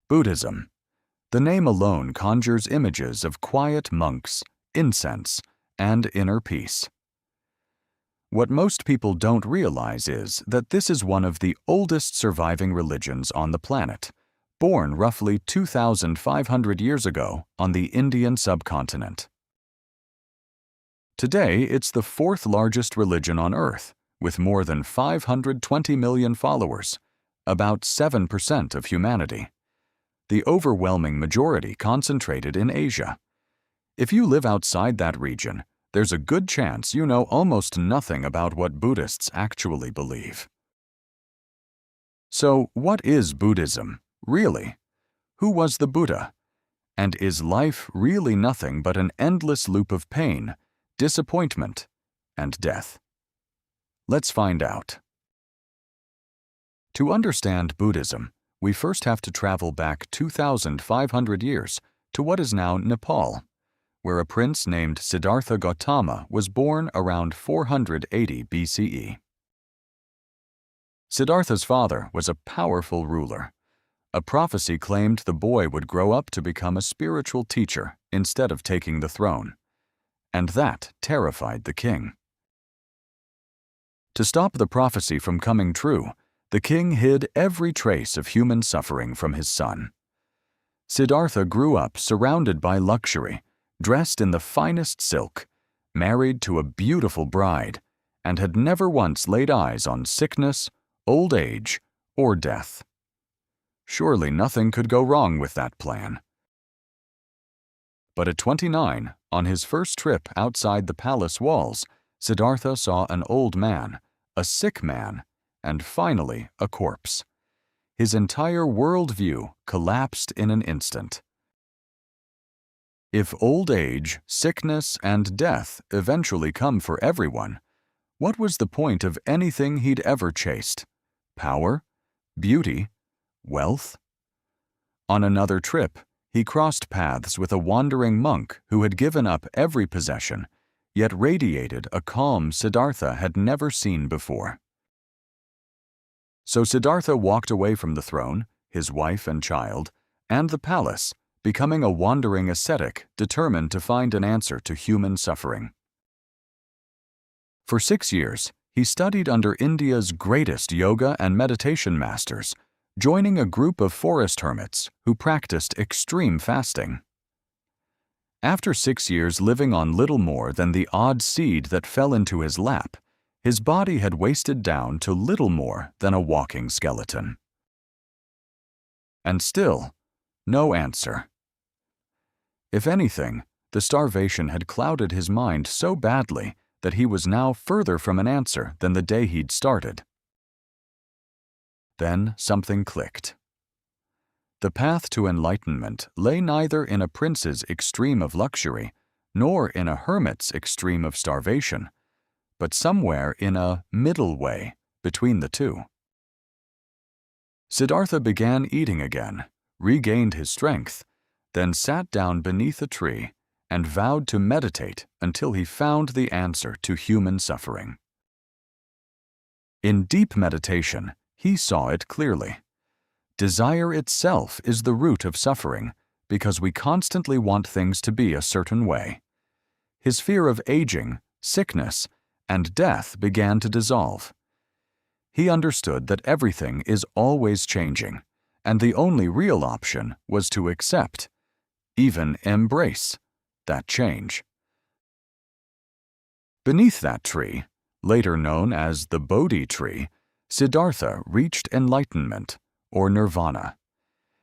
Buddhism. The name alone conjures images of quiet monks, incense, and inner peace. What most people don't realize is that this is one of the oldest surviving religions on the planet, born roughly 2,500 years ago on the Indian subcontinent. Today, it's the fourth largest religion on Earth, with more than 520 million followers, about 7% of humanity. The overwhelming majority concentrated in Asia. If you live outside that region, there's a good chance you know almost nothing about what Buddhists actually believe. So, what is Buddhism, really? Who was the Buddha? And is life really nothing but an endless loop of pain, disappointment, and death? Let's find out. To understand Buddhism, we first have to travel back 2,500 years to what is now Nepal, where a prince named Siddhartha Gautama was born around 480 BCE. Siddhartha's father was a powerful ruler. A prophecy claimed the boy would grow up to become a spiritual teacher instead of taking the throne, and that terrified the king. To stop the prophecy from coming true, the king hid every trace of human suffering from his son. Siddhartha grew up surrounded by luxury, dressed in the finest silk, married to a beautiful bride, and had never once laid eyes on sickness, old age, or death. Surely nothing could go wrong with that plan. But at 29, on his first trip outside the palace walls, Siddhartha saw an old man, a sick man, and finally a corpse. His entire worldview collapsed in an instant. If old age, sickness, and death eventually come for everyone, what was the point of anything he'd ever chased? Power? Beauty? Wealth? On another trip, he crossed paths with a wandering monk who had given up every possession, yet radiated a calm Siddhartha had never seen before. So Siddhartha walked away from the throne, his wife and child, and the palace, becoming a wandering ascetic determined to find an answer to human suffering. For 6 years, he studied under India's greatest yoga and meditation masters, joining a group of forest hermits who practiced extreme fasting. After 6 years living on little more than the odd seed that fell into his lap, his body had wasted down to little more than a walking skeleton. And still, no answer. If anything, the starvation had clouded his mind so badly that he was now further from an answer than the day he'd started. Then something clicked. The path to enlightenment lay neither in a prince's extreme of luxury, nor in a hermit's extreme of starvation, but somewhere in a middle way between the two. Siddhartha began eating again, regained his strength, then sat down beneath a tree and vowed to meditate until he found the answer to human suffering. In deep meditation, he saw it clearly. Desire itself is the root of suffering because we constantly want things to be a certain way. His fear of aging, sickness, and death began to dissolve. He understood that everything is always changing, and the only real option was to accept, even embrace, that change. Beneath that tree, later known as the Bodhi tree, Siddhartha reached enlightenment, or Nirvana.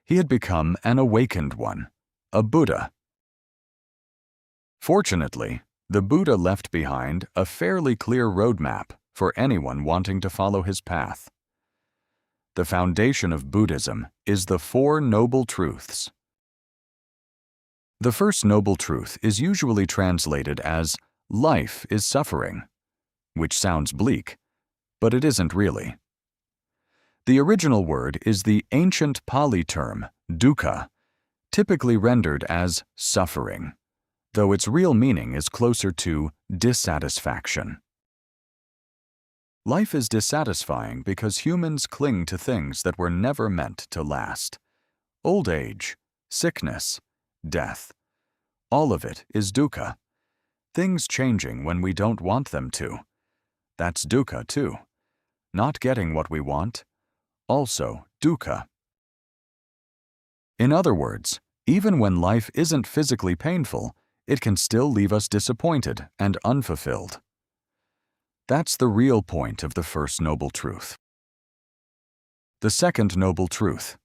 He had become an awakened one, a Buddha. Fortunately, the Buddha left behind a fairly clear roadmap for anyone wanting to follow his path. The foundation of Buddhism is the Four Noble Truths. The first noble truth is usually translated as life is suffering, which sounds bleak, but it isn't really. The original word is the ancient Pali term dukkha, typically rendered as suffering, though its real meaning is closer to dissatisfaction. Life is dissatisfying because humans cling to things that were never meant to last. old age, sickness, death. All of it is dukkha. Things changing when we don't want them to. That's dukkha too. Not getting what we want, also dukkha. In other words, even when life isn't physically painful, it can still leave us disappointed and unfulfilled. That's the real point of the first noble truth. The second noble truth.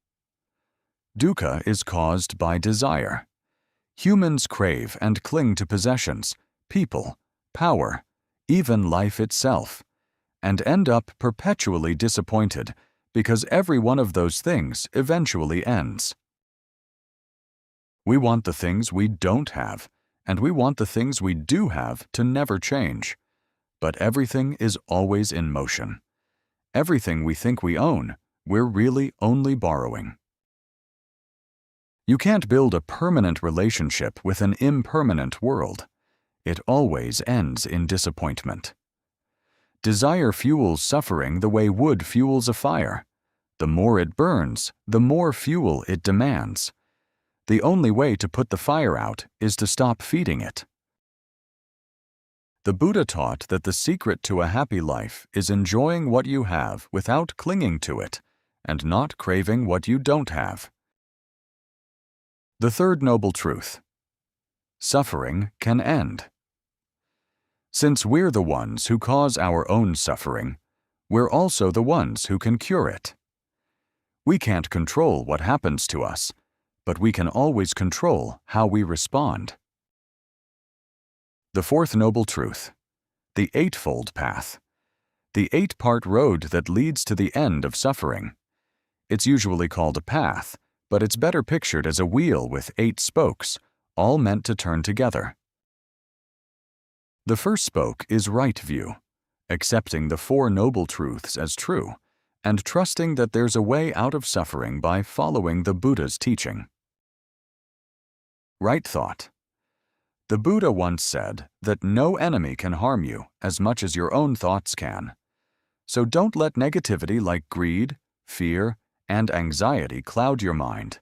Dukkha is caused by desire. Humans crave and cling to possessions, people, power, even life itself, and end up perpetually disappointed because every one of those things eventually ends. We want the things we don't have, and we want the things we do have to never change. But everything is always in motion. Everything we think we own, we're really only borrowing. You can't build a permanent relationship with an impermanent world. It always ends in disappointment. Desire fuels suffering the way wood fuels a fire. The more it burns, the more fuel it demands. The only way to put the fire out is to stop feeding it. The Buddha taught that the secret to a happy life is enjoying what you have without clinging to it, and not craving what you don't have. The third noble truth. Suffering can end. Since we're the ones who cause our own suffering, we're also the ones who can cure it. We can't control what happens to us, but we can always control how we respond. The fourth noble truth. The Eightfold Path. The 8-part road that leads to the end of suffering. It's usually called a path, but it's better pictured as a wheel with 8 spokes, all meant to turn together. The first spoke is right view, accepting the 4 noble truths as true, and trusting that there's a way out of suffering by following the Buddha's teaching. Right thought. The Buddha once said that no enemy can harm you as much as your own thoughts can. So don't let negativity like greed, fear, and anxiety cloud your mind.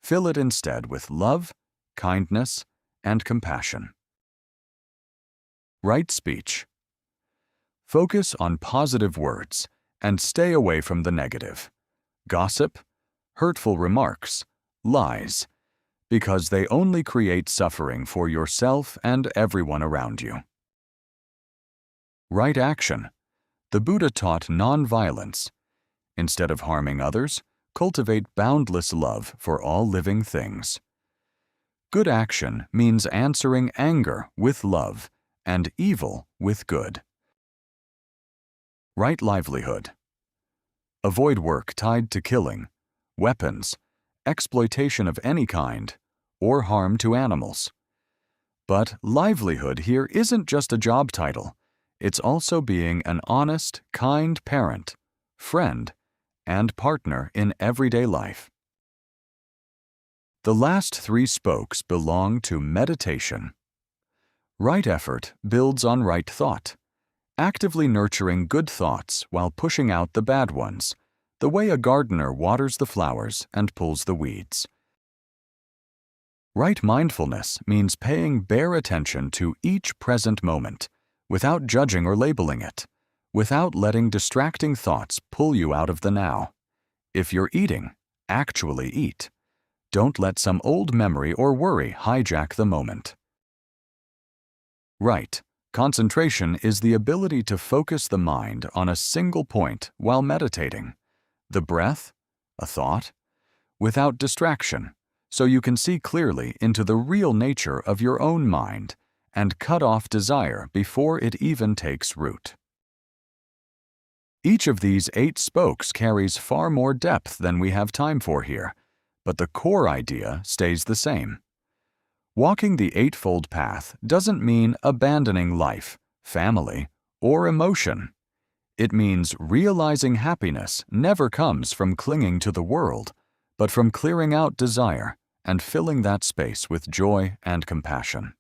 Fill it instead with love, kindness, and compassion. Right speech. Focus on positive words and stay away from the negative. Gossip, hurtful remarks, lies, because they only create suffering for yourself and everyone around you. Right action. The Buddha taught non-violence. Instead of harming others, cultivate boundless love for all living things. Good action means answering anger with love and evil with good. Right livelihood. Avoid work tied to killing, weapons, exploitation of any kind, or harm to animals. But livelihood here isn't just a job title. It's also being an honest, kind parent, friend, and partner in everyday life. The last 3 spokes belong to meditation. Right effort builds on right thought, actively nurturing good thoughts while pushing out the bad ones, the way a gardener waters the flowers and pulls the weeds. Right mindfulness means paying bare attention to each present moment, without judging or labeling it, without letting distracting thoughts pull you out of the now. If you're eating, actually eat. Don't let some old memory or worry hijack the moment. Right. Concentration is the ability to focus the mind on a single point while meditating. The breath, a thought, without distraction, so you can see clearly into the real nature of your own mind and cut off desire before it even takes root. Each of these 8 spokes carries far more depth than we have time for here, but the core idea stays the same. Walking the Eightfold Path doesn't mean abandoning life, family, or emotion. It means realizing happiness never comes from clinging to the world, but from clearing out desire and filling that space with joy and compassion.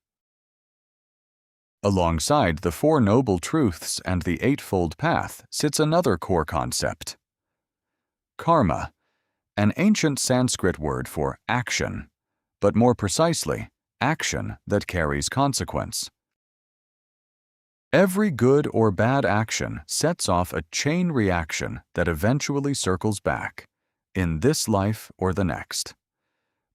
Alongside the 4 noble truths and the Eightfold Path sits another core concept. Karma, an ancient Sanskrit word for action, but more precisely, action that carries consequence. Every good or bad action sets off a chain reaction that eventually circles back, in this life or the next.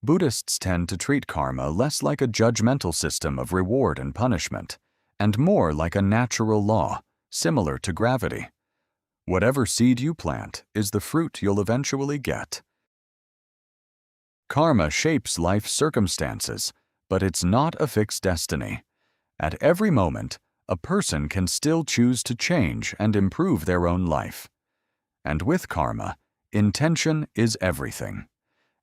Buddhists tend to treat karma less like a judgmental system of reward and punishment, and more like a natural law, similar to gravity. Whatever seed you plant is the fruit you'll eventually get. Karma shapes life's circumstances, but it's not a fixed destiny. At every moment, a person can still choose to change and improve their own life. And with karma, intention is everything.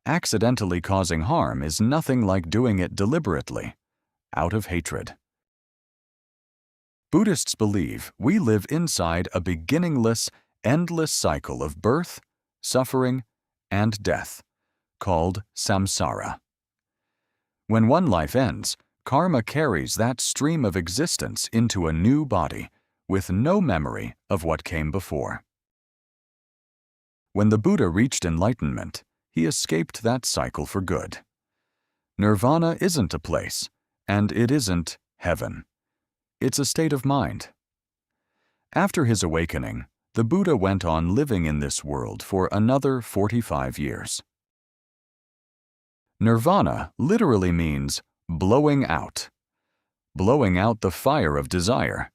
Accidentally causing harm is nothing like doing it deliberately, out of hatred. Buddhists believe we live inside a beginningless, endless cycle of birth, suffering, and death, called samsara. When one life ends, karma carries that stream of existence into a new body, with no memory of what came before. When the Buddha reached enlightenment, he escaped that cycle for good. Nirvana isn't a place, and it isn't heaven. It's a state of mind. After his awakening, the Buddha went on living in this world for another 45 years. Nirvana literally means blowing out the fire of desire.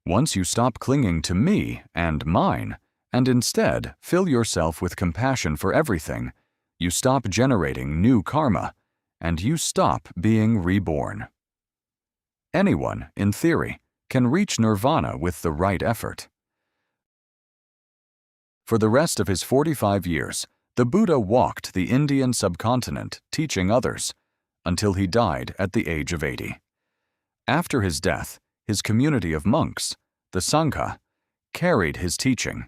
Once you stop clinging to me and mine, and instead fill yourself with compassion for everything, you stop generating new karma, and you stop being reborn. Anyone, in theory, can reach nirvana with the right effort. For the rest of his 45 years, the Buddha walked the Indian subcontinent teaching others, until he died at the age of 80. After his death, his community of monks, the Sangha, carried his teaching,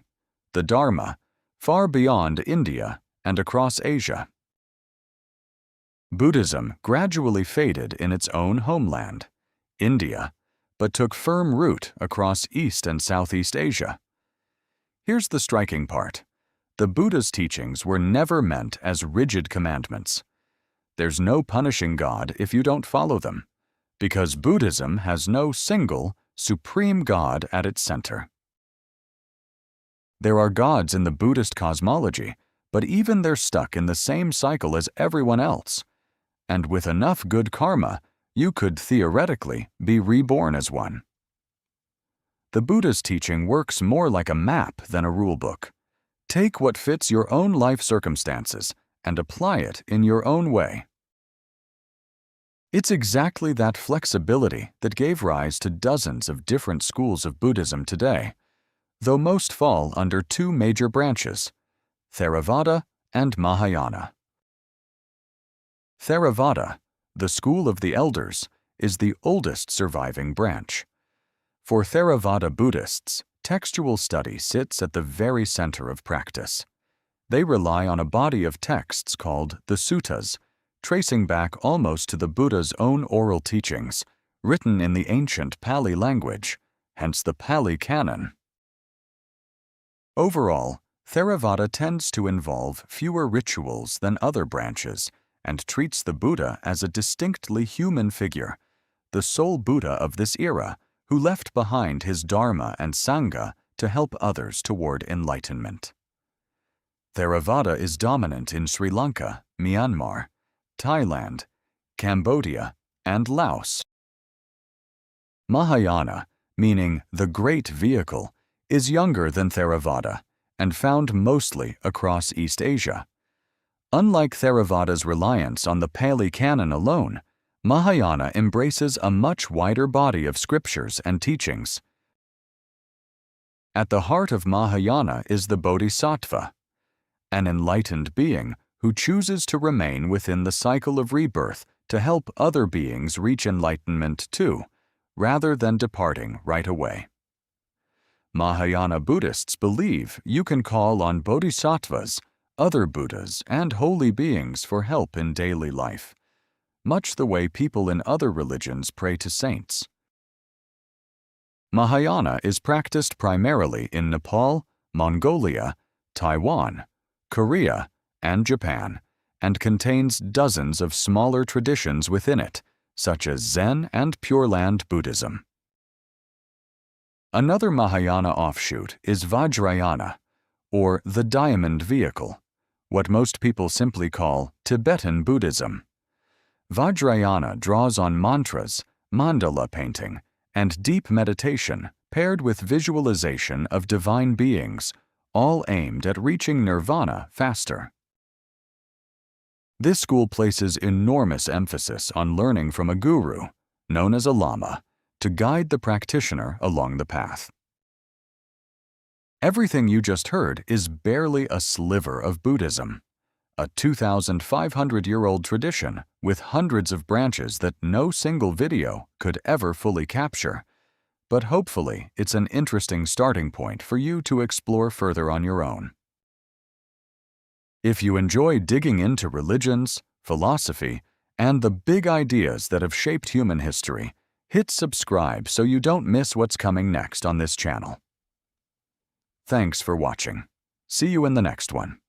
the Dharma, far beyond India and across Asia. Buddhism gradually faded in its own homeland, India, but took firm root across East and Southeast Asia. Here's the striking part. The Buddha's teachings were never meant as rigid commandments. There's no punishing God if you don't follow them, because Buddhism has no single, supreme God at its center. There are gods in the Buddhist cosmology, but even they're stuck in the same cycle as everyone else. And with enough good karma, you could theoretically be reborn as one. The Buddha's teaching works more like a map than a rulebook. Take what fits your own life circumstances and apply it in your own way. It's exactly that flexibility that gave rise to dozens of different schools of Buddhism today, though most fall under two major branches, Theravada and Mahayana. Theravada, the school of the elders, is the oldest surviving branch. For Theravada Buddhists, textual study sits at the very center of practice. They rely on a body of texts called the suttas, tracing back almost to the Buddha's own oral teachings, written in the ancient Pali language, hence the Pali canon. Overall, Theravada tends to involve fewer rituals than other branches and treats the Buddha as a distinctly human figure, the sole Buddha of this era, who left behind his Dharma and Sangha to help others toward enlightenment. Theravada is dominant in Sri Lanka, Myanmar, Thailand, Cambodia, and Laos. Mahayana, meaning the great vehicle, is younger than Theravada and found mostly across East Asia. Unlike Theravada's reliance on the Pali canon alone, Mahayana embraces a much wider body of scriptures and teachings. At the heart of Mahayana is the Bodhisattva, an enlightened being who chooses to remain within the cycle of rebirth to help other beings reach enlightenment too, rather than departing right away. Mahayana Buddhists believe you can call on bodhisattvas, other Buddhas, and holy beings for help in daily life, much the way people in other religions pray to saints. Mahayana is practiced primarily in Nepal, Mongolia, Taiwan, Korea, and Japan, and contains dozens of smaller traditions within it, such as Zen and Pure Land Buddhism. Another Mahayana offshoot is Vajrayana, or the Diamond Vehicle, what most people simply call Tibetan Buddhism. Vajrayana draws on mantras, mandala painting, and deep meditation paired with visualization of divine beings, all aimed at reaching nirvana faster. This school places enormous emphasis on learning from a guru, known as a lama, to guide the practitioner along the path. Everything you just heard is barely a sliver of Buddhism, a 2,500-year-old tradition with hundreds of branches that no single video could ever fully capture. But hopefully it's an interesting starting point for you to explore further on your own. If you enjoy digging into religions, philosophy, and the big ideas that have shaped human history, hit subscribe so you don't miss what's coming next on this channel. Thanks for watching. See you in the next one.